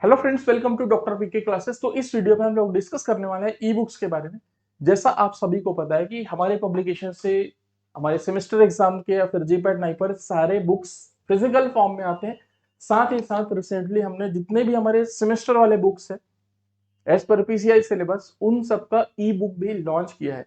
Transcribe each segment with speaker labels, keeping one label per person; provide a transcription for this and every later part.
Speaker 1: Hello friends, welcome to doctor PK classes. तो इस video में हम लोग डिस्कस करने वाले हैं ई बुक्स के बारे में। जैसा आप सभी को पता है कि हमारे पब्लिकेशन से हमारे सेमेस्टर एग्जाम के या फिर जीपैट नाइपर सारे बुक्स फिजिकल फॉर्म में आते हैं। साथ ही साथ रिसेंटली हमने जितने भी हमारे सेमेस्टर वाले बुक्स हैं एज पर पीसीआई सिलेबस, उन सबका ई बुक भी लॉन्च किया है।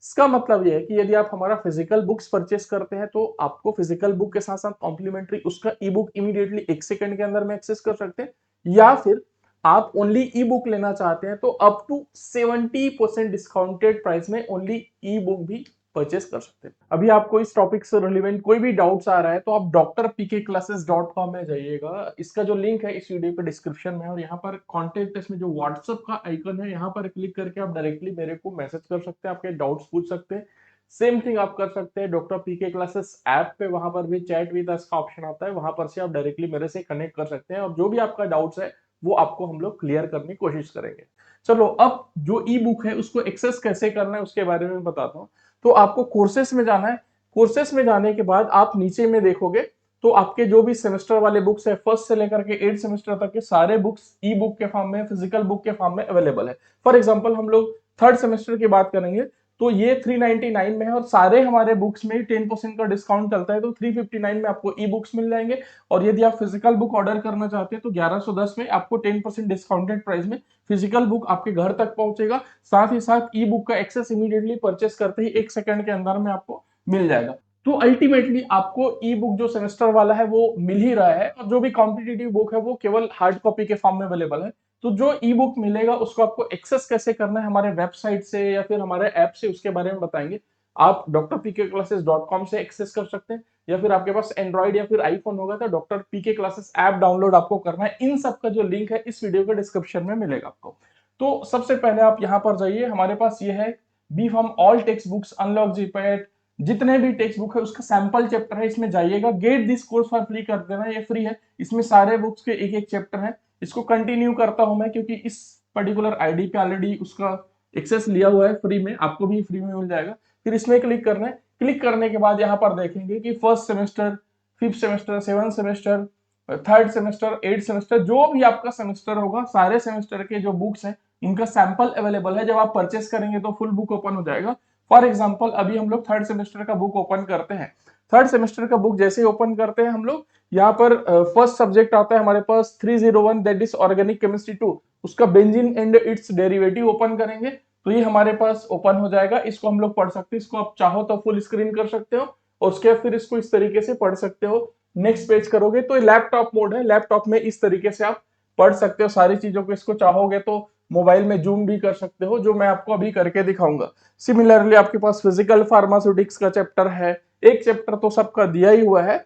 Speaker 1: इसका मतलब यह है कि यदि आप हमारा फिजिकल बुक्स परचेस करते हैं तो आपको फिजिकल बुक के साथ साथ कॉम्प्लीमेंट्री उसका ई बुक इमीडिएटली 1 सेकंड के अंदर में एक्सेस कर सकते हैं, या फिर आप ओनली ई बुक लेना चाहते हैं तो अप टू 70% डिस्काउंटेड प्राइस में ओनली ई बुक भी परचेस कर सकते हैं। अभी आपको इस टॉपिक से रिलेवेंट कोई भी डाउट्स आ रहा है तो आप drpkclasses.com में जाइएगा। इसका जो लिंक है इस वीडियो पे डिस्क्रिप्शन में है, और यहाँ पर कॉन्टेक्ट इसमें जो व्हाट्सएप का आइकन है यहाँ पर क्लिक करके आप डायरेक्टली मेरे को मैसेज कर सकते हैं, आपके डाउट्स पूछ सकते हैं। सेम थिंग आप कर सकते हैं डॉक्टर पीके क्लासेस ऐप पे, वहां पर भी चैट विद अस का ऑप्शन आता है, वहां पर से आप डायरेक्टली मेरे से कनेक्ट कर सकते हैं और जो भी आपका डाउट्स है वो आपको हम लोग क्लियर करने की कोशिश करेंगे। चलो, अब जो ई बुक है उसको एक्सेस कैसे करना है उसके बारे में बताता हूँ। तो आपको कोर्सेस में जाना है। कोर्सेस में जाने के बाद आप नीचे में देखोगे तो आपके जो भी सेमेस्टर वाले बुक्स है, फर्स्ट से लेकर के 8 सेमेस्टर तक के सारे बुक्स ई बुक के फॉर्म में, फिजिकल बुक के फॉर्म में अवेलेबल है। फॉर एग्जांपल हम लोग थर्ड सेमेस्टर की बात करेंगे तो ये 399 में है, और सारे हमारे बुक्स में 10% का डिस्काउंट चलता है, तो 359 में आपको ई बुक्स मिल जाएंगे। और यदि आप फिजिकल बुक ऑर्डर करना चाहते हैं तो 1110 में आपको 10% डिस्काउंटेड प्राइस में फिजिकल बुक आपके घर तक पहुंचेगा। साथ ही साथ ई बुक का एक्सेस इमीडिएटली परचेस करते ही 1 सेकंड के अंदर में आपको मिल जाएगा। तो अल्टीमेटली आपको ई बुक जो सेमेस्टर वाला है वो मिल ही रहा है, और जो भी कॉम्पिटिटिव बुक है वो केवल हार्ड कॉपी के फॉर्म में अवेलेबल है। तो जो ई बुक मिलेगा उसको आपको एक्सेस कैसे करना है हमारे वेबसाइट से या फिर हमारे ऐप से, उसके बारे में बताएंगे। आप drpkclasses.com से एक्सेस कर सकते हैं, या फिर आपके पास एंड्रॉइड या फिर आईफोन होगा तो doctor PK classes app download आपको करना है। इन सब का जो लिंक है इस वीडियो के डिस्क्रिप्शन में मिलेगा आपको। तो सबसे पहले आप यहाँ पर जाइए, हमारे पास ये है B pharm all text books unlock GPAT, जितने भी टेक्स्ट बुक है उसका सैंपल चैप्टर है, इसमें जाइएगा। Get this course for free कर देना, ये फ्री है। इसमें सारे बुक्स के एक एक चैप्टर है। इसको कंटिन्यू करता हूं मैं क्योंकि इस पर्टिकुलर आईडी पे ऑलरेडी उसका एक्सेस लिया हुआ है फ्री में, आपको भी फ्री में मिल जाएगा। फिर इसमें क्लिक करना है। क्लिक करने के बाद यहाँ पर देखेंगे कि first semester, fifth semester, seven semester, third semester, eight semester, जो भी आपका सेमेस्टर होगा सारे सेमेस्टर के जो बुक्स हैं उनका सैंपल अवेलेबल है। जब आप परचेस करेंगे तो फुल बुक ओपन हो जाएगा। फॉर एग्जाम्पल अभी हम लोग थर्ड सेमेस्टर का बुक ओपन करते हैं। थर्ड सेमेस्टर का बुक जैसे ही ओपन करते हैं हम लोग, यहाँ पर फर्स्ट सब्जेक्ट आता है हमारे पास 301, दैट इज ऑर्गेनिक केमिस्ट्री 2। उसका benzene and it's derivative open करेंगे तो ये हमारे पास ओपन हो जाएगा। इसको हम लोग पढ़ सकते हैं, इसको आप चाहो तो फुल स्क्रीन कर सकते हो और उसके बाद फिर इसको इस तरीके से पढ़ सकते हो। नेक्स्ट पेज करोगे तो लैपटॉप मोड है, लैपटॉप में इस तरीके से आप पढ़ सकते हो सारी चीजों को। इसको चाहोगे तो मोबाइल में जूम भी कर सकते हो, जो मैं आपको अभी करके दिखाऊंगा। सिमिलरली आपके पास फिजिकल फार्मास्यूटिक्स का चैप्टर है। एक चैप्टर तो सबका दिया ही हुआ है,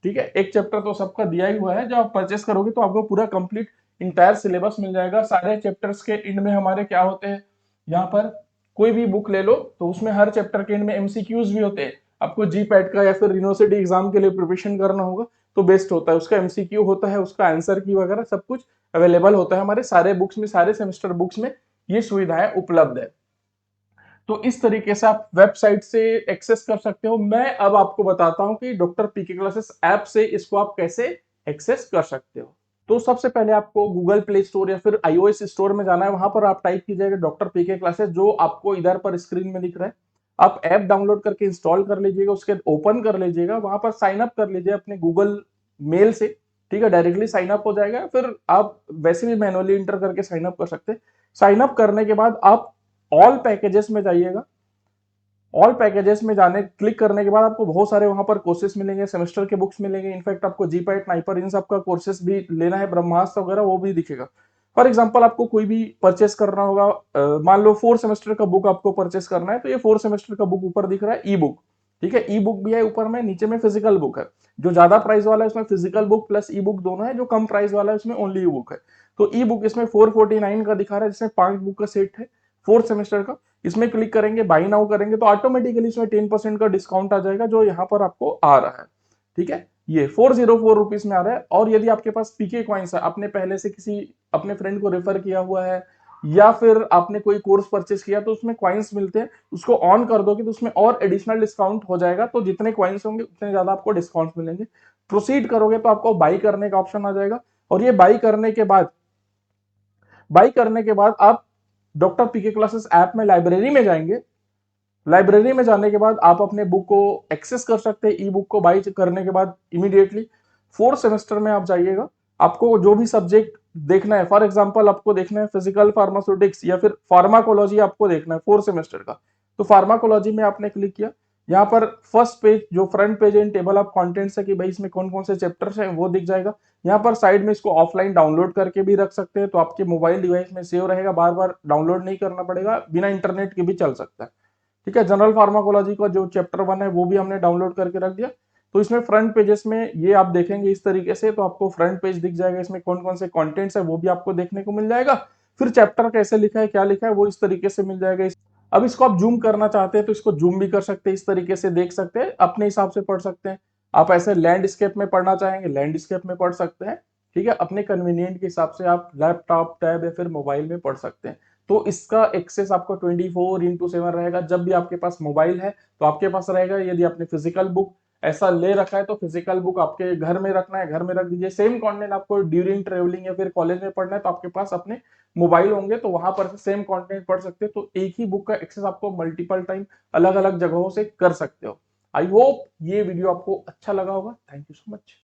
Speaker 1: ठीक है, एक चैप्टर तो सबका दिया ही हुआ है। जब आप परचेस करोगे तो आपको पूरा कंप्लीट इंटायर सिलेबस मिल जाएगा। सारे चैप्टर्स के एंड में हमारे क्या होते हैं, यहाँ पर कोई भी बुक ले लो तो उसमें हर चैप्टर के एंड में एमसीक्यूज भी होते हैं। आपको जी पैट का या फिर यूनिवर्सिटी एग्जाम के लिए प्रिपरेशन करना होगा तो बेस्ट होता है, उसका एमसीक्यू होता है, उसका आंसर की वगैरह सब कुछ अवेलेबल होता है हमारे सारे बुक्स में, सारे सेमेस्टर बुक्स में ये सुविधाएं उपलब्ध है। तो इस तरीके से आप वेबसाइट से एक्सेस कर सकते हो। मैं अब आपको बताता हूं कि डॉक्टर पीके क्लासेस ऐप से इसको आप कैसे एक्सेस कर सकते हो। तो सबसे पहले आपको गूगल प्ले स्टोर या फिर आईओएस स्टोर में जाना है। वहां पर आप टाइप कीजिएगा डॉक्टर पीके क्लासेस, जो आपको इधर पर स्क्रीन में दिख रहा है। आप ऐप डाउनलोड करके इंस्टॉल कर लीजिएगा, उसके बाद ओपन कर लीजिएगा, वहां पर साइन अप कर लीजिए अपने गूगल मेल से, ठीक है, डायरेक्टली साइन अप हो जाएगा। फिर आप वैसे भी मैनुअली इंटर करके साइन अप कर सकते हैं। साइन अप करने के बाद आप ऑल पैकेजेस में जाइएगा। ऑल पैकेजेस में जाने क्लिक करने के बाद आपको बहुत सारे वहां पर कोर्सेस मिलेंगे, सेमेस्टर के बुक्स मिलेंगे। इनफैक्ट आपको जीपैट नाइपर इन सब का कोर्सेस भी लेना है, ब्रह्मास्त्र वगैरह, वो भी दिखेगा। फॉर एग्जांपल आपको कोई भी परचेस करना होगा, मान लो 4 सेमेस्टर का बुक आपको परचेस करना है तो ये 4 सेमेस्टर का बुक ऊपर दिख रहा है ई बुक, ठीक है, ई बुक भी है ऊपर में, नीचे में फिजिकल बुक है। जो ज्यादा प्राइस वाला है उसमें फिजिकल बुक प्लस ई बुक दोनों है, जो कम प्राइस वाला है उसमें ओनली ई बुक है। तो ई बुक इसमें 449 का दिखा रहा है, जिसमें 5 बुक का सेट है फोर्थ सेमेस्टर का। इसमें क्लिक करेंगे, बाई नाउ करेंगे तो ऑटोमेटिकली इसमें 10% का डिस्काउंट आ जाएगा, जो यहाँ पर आपको आ रहा है, ठीक है। ये 404 रुपीज में आ रहा है। और यदि आपके पास पीके कॉइन्स है, आपने पहले से किसी अपने फ्रेंड को रेफर किया हुआ है या फिर आपने कोई कोर्स परचेस किया तो उसमें कॉइन्स मिलते हैं, उसको ऑन कर दोगे तो उसमें और एडिशनल डिस्काउंट हो जाएगा। तो जितने कॉइन्स होंगे उतने ज्यादा आपको डिस्काउंट मिलेंगे। प्रोसीड करोगे तो आपको बाई करने का ऑप्शन आ जाएगा, और ये बाई करने के बाद बाई करने के बाद आप डॉक्टर पीके क्लासेस ऐप में लाइब्रेरी में जाएंगे। लाइब्रेरी में जाने के बाद आप अपने बुक को एक्सेस कर सकते हैं। ई बुक को बाई करने के बाद इमीडिएटली 4th सेमेस्टर में आप जाइएगा। आपको जो भी सब्जेक्ट देखना है, फॉर एग्जांपल आपको देखना है फिजिकल फार्मास्यूटिक्स या फिर फार्माकोलॉजी आपको देखना है 4th सेमेस्टर का, तो फार्माकोलॉजी में आपने क्लिक किया। यहाँ पर फर्स्ट पेज जो front page in table of contents है कि भाई इसमें कौन कौन से चैप्टर्स हैं वो दिख जाएगा। यहाँ पर साइड में इसको ऑफलाइन डाउनलोड करके भी रख सकते हैं, तो आपके मोबाइल डिवाइस में सेव रहेगा, बार बार डाउनलोड नहीं करना पड़ेगा, बिना इंटरनेट के भी चल सकता है। ठीक है, जनरल फार्माकोलॉजी का जो चैप्टर 1 है वो भी हमने डाउनलोड करके रख दिया। तो इसमें फ्रंट पेजेस में ये आप देखेंगे इस तरीके से, तो आपको फ्रंट पेज दिख जाएगा, इसमें कौन कौन से कंटेंट्स है वो भी आपको देखने को मिल जाएगा। फिर चैप्टर कैसे लिखा है, क्या लिखा है, वो इस तरीके से मिल जाएगा। अब इसको आप जूम करना चाहते हैं तो इसको जूम भी कर सकते हैं, इस तरीके से देख सकते हैं, अपने हिसाब से पढ़ सकते हैं। आप ऐसे लैंडस्केप में पढ़ना चाहेंगे लैंडस्केप में पढ़ सकते हैं। ठीक है, अपने कन्वीनियंट के हिसाब से आप लैपटॉप, टैब या फिर मोबाइल में पढ़ सकते हैं। तो इसका एक्सेस आपको 24/7 रहेगा। जब भी आपके पास मोबाइल है तो आपके पास रहेगा। यदि आपने फिजिकल बुक ऐसा ले रखा है तो फिजिकल बुक आपके घर में रखना है, घर में रख दीजिए। सेम कंटेंट आपको ड्यूरिंग ट्रेवलिंग या फिर कॉलेज में पढ़ना है तो आपके पास अपने मोबाइल होंगे, तो वहां पर सेम कंटेंट पढ़ सकते हैं। तो एक ही बुक का एक्सेस आपको मल्टीपल टाइम अलग अलग जगहों से कर सकते हो। आई होप ये वीडियो आपको अच्छा लगा होगा। Thank you so much.